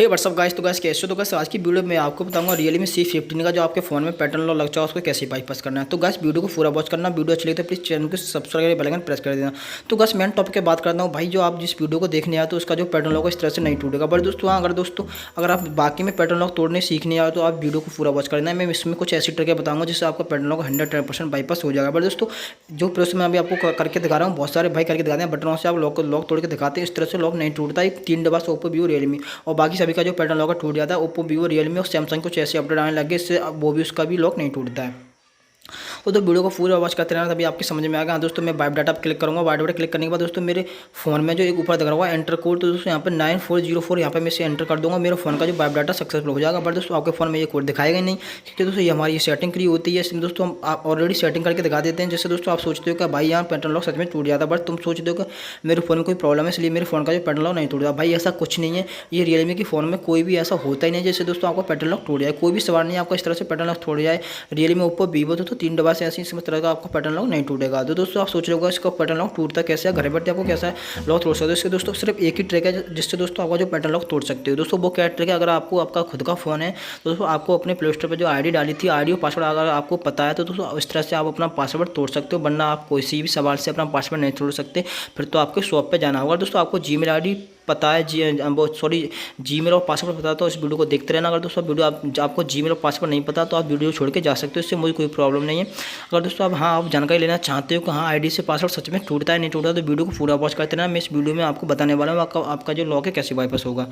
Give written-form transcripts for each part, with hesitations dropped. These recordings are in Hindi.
हे व्हाट्सअप गाइस, तो गाइस कैसे हो? तो गाइस आज की वीडियो में आपको बताऊंगा Realme C15 का जो आपके फोन में पैटर्न लॉक लग जाए उसको कैसे बाईपास करना है। तो गाइस वीडियो को पूरा वॉच करना। वीडियो अच्छी लगी तो प्लीज चैनल को सब्सक्राइब बेल आइकन प्रेस कर देना। तो गाइस मेन टॉपिक की बात करता हूँ भाई, जो आप जिस वीडियो को देखने आए तो उसका जो पैटर्न लॉक इस तरह से नहीं टूटेगा। बट दोस्तों हाँ, अगर आप बाकी में पैटर्न लॉक तोड़ने सीखने आए तो आप वीडियो को पूरा वॉच करना है। मैं इसमें कुछ ऐसी ट्रिक बताऊंगा जिससे आपका पैटर्न लॉक 100% बाईपास हो जाएगा। बट दोस्तों जो प्रोसेस मैं अभी आपको करके दिखा रहा हूँ, बहुत सारे भाई करके दिखाते हैं बटनों से आप लॉक तोड़ के दिखाते हैं। इस तरह से लॉक नहीं टूटता। 3 डिवाइस ओप्पो, वीवो, रियलमी और बाकी सभी का जो पैटर्न लॉक टूट जाता है। ओप्पो, वीवो, रियलमी और सैमसंग कुछ ऐसे अपडेट आने लगे, इससे वो भी उसका भी लॉक नहीं टूटता है। तो वीडियो को पूरा वॉच करते रहना, तभी आपके समझ में आएगा। हाँ दोस्तों, मैं बायोडाटा पर क्लिक करूँगा। बायोडाटा क्लिक करने के बाद दोस्तों मेरे फोन में जो एक ऊपर दिख रहा होगा एंटर कोड, तो दोस्तों यहाँ पे 9404 यहाँ पे मैं इसे एंटर कर दूँगा। मेरे फोन का जो बायोडाटा सक्सेसफुल हो जाएगा। बट दोस्तों आपके फोन में ये कोड दिखाएगा नहीं, क्योंकि दोस्तों ये हमारी सेटिंग करी होती है। इसमें दोस्तों हम आप ऑलरेडी सेटिंग करके दिखा देते हैं। जैसे दोस्तों आप सोचते हो कि भाई यहाँ पैटर्न लॉक सच में टूट जाता है, बट तुम सोचते हो कि मेरे फोन में कोई प्रॉब्लम है इसलिए मेरे फोन का जो पैटर्न लॉक नहीं टूट जाता। भाई ऐसा कुछ नहीं है। ये रियलमी के फोन में कोई भी ऐसा होता ही नहीं जैसे दोस्तों आपको पैटर्न लॉक टूट जाए। कोई भी सवाल नहीं है आपको इस तरह से पैटर्न लॉक टूट जाए। रियलमी, ओप्पो, वीवो तो 3 डिवाइस ऐसी इस तरह का आपको पैटर्न लॉक नहीं टूटेगा। तो दोस्तों आप सोच रहे होगा इसका पैटर्न लॉक टूटता कैसे है, घर बैठे आपको कैसा लॉक तोड़ सकते हो। इसके दोस्तों सिर्फ एक ही ट्रिक है जिससे दोस्तों आपका जो पैटर्न लॉक तोड़ सकते हो। दोस्तों वो क्या ट्रिक है, अगर आपको आपका खुद का फोन है तो दोस्तों आपको अपने प्ले स्टोर पर जो आईडी डाली थी, आईडी और पासवर्ड अगर आपको पता है तो दोस्तों इस तरह से आप अपना पासवर्ड तोड़ सकते हो। वरना आप कोई भी सवाल से अपना पासवर्ड नहीं तोड़ सकते, फिर तो आपके शॉप पर जाना होगा। दोस्तों आपको जीमेल आईडी पता है, जीमेल और पासवर्ड पता, तो इस वीडियो को देखते रहना। अगर दोस्तों आपको जीमेल और पासवर्ड नहीं पता तो आप वीडियो छोड़ के जा सकते हो, इससे मुझे कोई प्रॉब्लम नहीं है। अगर दोस्तों आप जानकारी लेना चाहते हो कि हाँ आईडी से पासवर्ड सच में टूटता है नहीं टूटता, तो वीडियो को पूरा वॉच करते रहना। मैं इस वीडियो में आपको बताने वाला हूँ आपका जो लॉक है कैसे बाईपास होगा।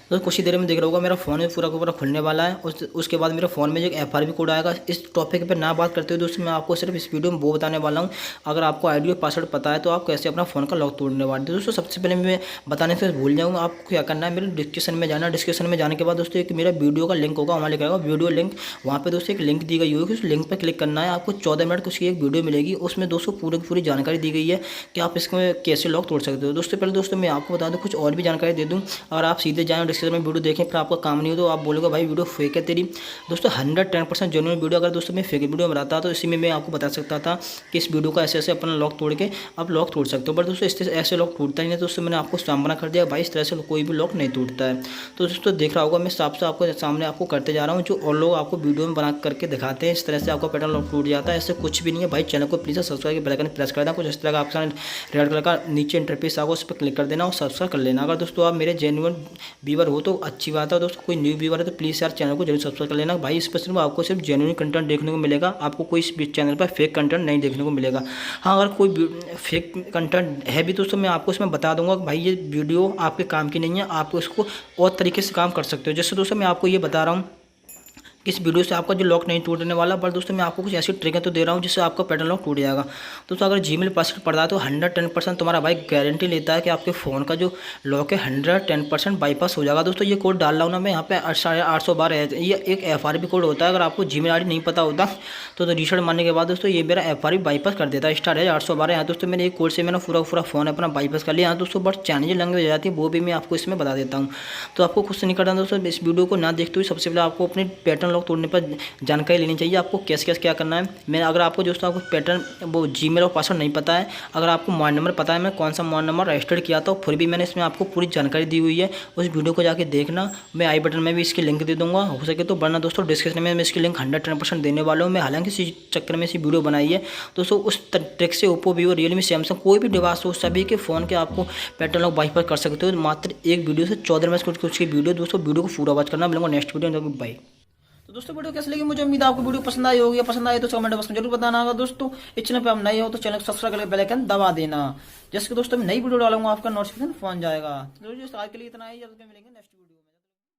तो कुछ ही देर में देख रहा होगा मेरा फ़ोन है पूरा का पूरा खुलने वाला है। उसके बाद मेरे फ़ोन में जो एक FRB कोड आएगा। इस टॉपिक पे ना बात करते हुए दोस्तों मैं आपको सिर्फ इस वीडियो में वो बताने वाला हूँ, अगर आपको आईडी और पासवर्ड पता है तो आप कैसे अपना फ़ोन का लॉक तोड़ने वाले। दोस्तों सबसे पहले मैं बताने से भूल जाऊँगा, आपको क्या करना है, मेरे डिस्क्रिप्शन में जाना। डिस्क्रिप्शन में जाने के बाद दोस्तों एक मेरा वीडियो का लिंक होगा, वहाँ लिखा होगा वीडियो लिंक। वहाँ पर दोस्तों एक लिंक दी गई होगी, उस लिंक पर क्लिक करना है। आपको 14 मिनट की उसकी एक वीडियो मिलेगी, उसमें दोस्तों पूरी जानकारी दी गई है कि आप इसमें कैसे लॉक तोड़ सकते हो। दोस्तों पहले दोस्तों मैं आपको बता दूँ, कुछ और भी जानकारी दे दूँ। अगर आप सीधे जाएँ डिस्क्रिप्शन में वीडियो देखें आपका काम नहीं हो तो आप बोलोगे भाई वीडियो फेक है तेरी। दोस्तों 110% जेन्युइन वीडियो। अगर दोस्तों मैं फेक वीडियो बनाता तो इसी में मैं आपको बता सकता था कि इस वीडियो का ऐसे अपना लॉक तोड़ के आप लॉक तोड़ सकते हो। बट दोस्तों इससे ऐसे लॉक टूटता ही नहीं। दोस्तों मैंने आपको सामना कर दिया भाई, इस तरह से कोई भी लॉक नहीं टूटता है। तो दोस्तों देख रहा होगा मैं साफ आपको सामने आपको करते जा रहा हूँ, जो और लोग आपको वीडियो में बना करके दिखाते हैं। इस तरह से आपका पैटर्न लॉक टूट जाता है। ऐसे कुछ भी नहीं है भाई। चैनल को please subscribe bell icon press कर देना। कुछ इस तरह का ऑप्शन रेड कलर का नीचे इंटरफेस आएगा, उस पर क्लिक कर देना और सब्सक्राइब कर लेना। अगर दोस्तों आप मेरे जेन्युइन व्यूअर हो तो अच्छी बात है। दोस्तों कोई न्यू व्यूअर है तो प्लीज़ यार चैनल को जरूर सब्सक्राइब कर लेना भाई। इस पर सिर्फ आपको सिर्फ जेन्युइन कंटेंट देखने को मिलेगा, आपको कोई इस चैनल पर फेक कंटेंट नहीं देखने को मिलेगा। हाँ अगर कोई फेक कंटेंट है भी दोस्तों मैं आपको इसमें बता दूंगा भाई ये वीडियो आपके काम की नहीं है, आपको इसको और तरीके से काम कर सकते हो। जैसे दोस्तों मैं आपको ये बता रहा हूँ इस वीडियो से आपका जो लॉक नहीं टूटने वाला, पर दोस्तों मैं आपको कुछ ऐसी ट्रिक तो दे रहा हूँ जिससे आपका पैटर्न लॉक टूट जाएगा। दोस्तों अगर जीमेल पासवर्ड पड़ रहा है तो 110% तुम्हारा भाई गारंटी लेता है कि आपके फ़ोन का जो लॉक है 110% बाईपास हो जाएगा। दोस्तों ये कोड डाल रहा हूँ ना मैं यहाँ पे 812 है। ये एक FRB कोड होता है। अगर आपको जीमेल आईडी नहीं पता होता तो रीसेट मारने के बाद दोस्तों ये मेरा FRB बाईपास कर देता है। स्टार है 812। यहाँ दोस्तों मैंने एक कोड से मैंने पूरा फ़ोन अपना बाईपास कर लिया। यहाँ दोस्तों बट चैलेंज लैंग्वेज हो जाती है, वो भी मैं आपको इसमें बता देता हूँ। तो आपको कुछ नहीं करना दोस्तों, इस वीडियो को ना देखते हुए सबसे पहले आपको अपने पैटर्न लॉक तोड़ने पर जानकारी लेनी चाहिए। आपको कैसे क्या करना है। मैं अगर आपको दोस्तों आपको पैटर्न वो जीमेल और पासवर्ड नहीं पता है, अगर आपको मोबाइल नंबर पता है मैं कौन सा मोबाइल नंबर रजिस्टर्ड किया था, फिर भी मैंने इसमें आपको पूरी जानकारी दी हुई है। उस वीडियो को जाके देखना। मैं आई बटन में भी इसकी लिंक दे दूंगा, हो सके तो। वरना दोस्तों डिस्क्रिप्शन में मैं इसकी लिंक 110% देने वाला हूँ। मैं हालांकि इसी चक्कर में इसी वीडियो बनाई है दोस्तों। उस ट्रिक से ओप्पो, वीवो, रियलमी, सैमसंग कोई भी डिवाइस हो सभी के फ़ोन के आपको पैटर्न लॉक बाईपास कर सकते हो मात्र एक वीडियो से। 14 मिनट कुछ की वीडियो। दोस्तों वीडियो को पूरा वॉच करना। मिलूंगा नेक्स्ट वीडियो में। बाय। तो दोस्तों वीडियो कैसे लगी, मुझे उम्मीद है आपको वीडियो पसंद आई होगी। पसंद आई तो कमेंट बॉक्स में जरूर बताना होगा। दोस्तों इस चैनल पे आप नए हो तो चैनल को सब्सक्राइब करके बेल आइकन दबा देना, जैसे कि दोस्तों मैं नई वीडियो डालूंगा आपका नोटिफिकेशन पहुंच जाएगा। तो दोस्तों आज के लिए इतना ही, जल्द मिलेंगे नेक्स्ट वीडियो।